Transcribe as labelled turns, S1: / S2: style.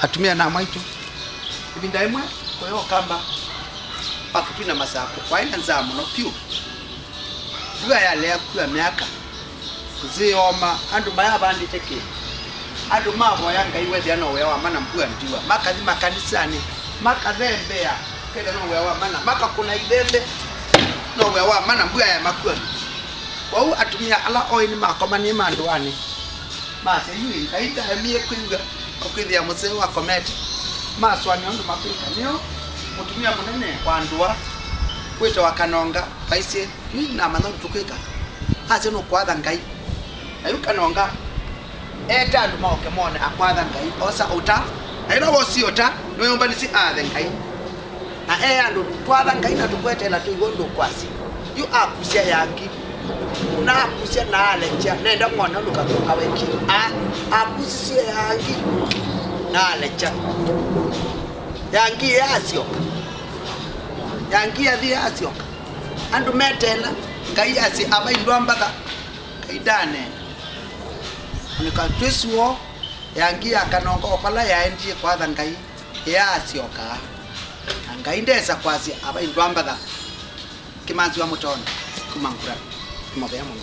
S1: atumia na maitu ibinda imwe koyo kamba pakupina masako kwa ina nzamu no piu duga ya lea kwa miaka kuzioma andu maya bandite ke andu mabo yanga iwezi ano wewa mana mpua ndiwa makazi makanisani makazembea kenda no wewa mana maka kuna idembe no wewa mana mpua ya makua kwa atumia ala oini makomani manduani mase yui kaita emie kwinga okwithia museo wa kometi maswani ondu mapika nio mutumia munene kwa ndua kwita wakanonga paise ni na manoro tukwika ase no kwatha ngai ayu kanonga eta ndu maoke mone akwatha ngai osa uta ayo wosi uta no yomba ni si athe ngai na andu twatha ngai na tukwetela tuigondo kwasi yu akusia yangi na akusia na alecha nenda mwana lukakuka weki akusia yangi na alecha yangi yasioka yangi yasioka andu metela ngai asi abaindwa mbaka kaidane nika twesuo yangi akanonga opala yaendie kwatha ngai yasioka ngai ndesa kwasi abaindwa mbaka kimanzi wa mutondo kumangura kumabea muno